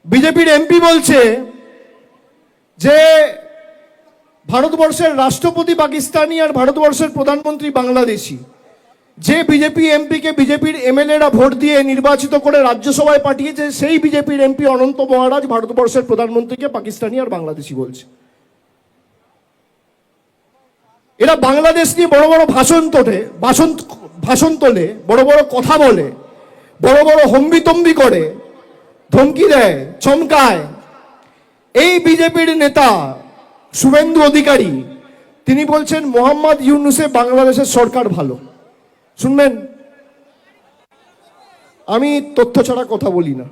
বিজেপির এমপি বলছে যে ভারতবর্ষের রাষ্ট্রপতি পাকিস্তানি আর ভারতবর্ষের প্রধানমন্ত্রী বাংলাদেশি। যে বিজেপি এমপিকে বিজেপির এমএলএরা ভোট দিয়ে নির্বাচিত করে রাজ্যসভায় পাঠিয়েছে, সেই বিজেপির এমপি অনন্ত মহারাজ ভারতবর্ষের প্রধানমন্ত্রীকে পাকিস্তানি আর বাংলাদেশি বলছে। এরা বাংলাদেশ নিয়ে বড় বড় ভাষণ তোলে, বড় বড় কথা বলে, বড় বড় হম্বিতম্বি করে, ধমকি দেয়, চমকায়। এই বিজেপির নেতা শুভেন্দু অধিকারী তিনি বলছেন মোহাম্মদ ইউনূসে বাংলাদেশের সরকার ভালো। শুনবেন, আমি তথ্য ছাড়া কথা বলি না।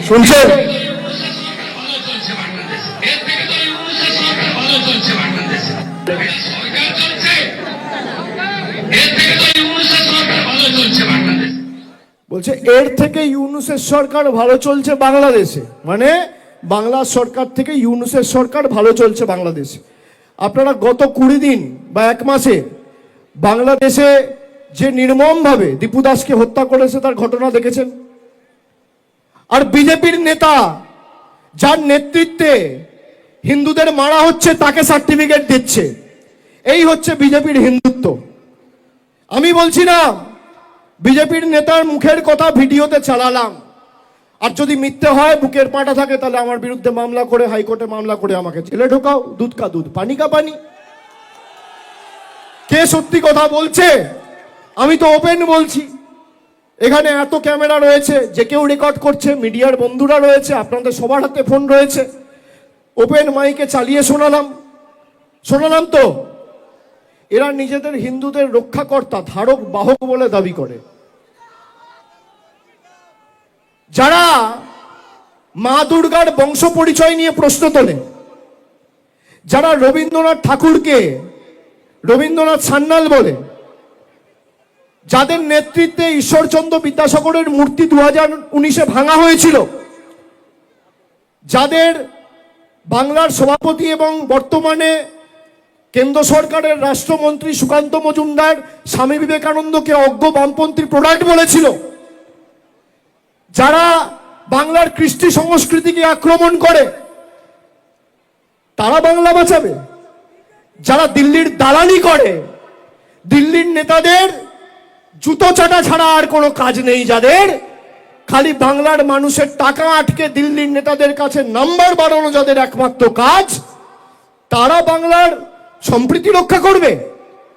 শুনছেন? বলছে এর থেকে ইউনূসের সরকার ভালো চলছে বাংলাদেশে, মানে বাংলা সরকার থেকে ইউনূসের সরকার ভালো চলছে বাংলাদেশে। আপনারা গত 20 দিন বা 1 মাসে বাংলাদেশে যে নির্মমভাবে দীপু দাসকে হত্যা করেছে তার ঘটনা দেখেছেন। আর বিজেপির নেতা যার নেতৃত্বে হিন্দুদের মারা হচ্ছে তাকে সার্টিফিকেট দিচ্ছে। এই হচ্ছে বিজেপির হিন্দুত্ব। আমি বলছি না, বিজেপির নেতার মুখের কথা ভিডিওতে চালালাম, আর যদি মিথ্যে হয়, বুকের পাটা থাকে, তাহলে আমার বিরুদ্ধে মামলা করে হাইকোর্টে মামলা করে আমাকে জেলে ঢোকাও। দুধ কা দুধ, পানি কা পানি। কে সত্যি কথা বলছে আমি তো ওপেন বলছি। এখানে এত ক্যামেরা রয়েছে, যে কেউ রেকর্ড করছে, মিডিয়ার বন্ধুরা রয়েছে, আপনাদের সবার হাতে ফোন রয়েছে, ওপেন মাইকে চালিয়ে শোনালাম তো। এরা নিজেদের হিন্দুদের রক্ষাকর্তা, ধারক বাহক বলে দাবি করে। যারা মা দুর্গার বংশ পরিচয় নিয়ে প্রশ্ন তোলে, যারা রবীন্দ্রনাথ ঠাকুরকে রবীন্দ্রনাথ সান্যাল বলে, যাদের নেতৃত্বে ঈশ্বরচন্দ্র বিদ্যাসাগরের মূর্তি 2019-এ ভাঙা হয়েছিল, যাদের বাংলার সভাপতি এবং বর্তমানে কেন্দ্র সরকারের রাষ্ট্রমন্ত্রী সুকান্ত মজুমদার স্বামী বিবেকানন্দকে অজ্ঞ বামপন্থী প্রোডাক্ট বলেছিল, যারা বাংলার কৃষ্টি সংস্কৃতিকে আক্রমণ করে, তারা বাংলা বাঁচাবে? যারা দিল্লির দালালি করে, দিল্লির নেতাদের জুতো চাটা ছাড়া আর কোনো কাজ নেই, যাদের খালি বাংলার মানুষের টাকা আটকে দিল্লির নেতাদের কাছে নাম্বার বাড়ানো যাদের একমাত্র কাজ, তারা বাংলার সম্প্রীতি রক্ষা করবে?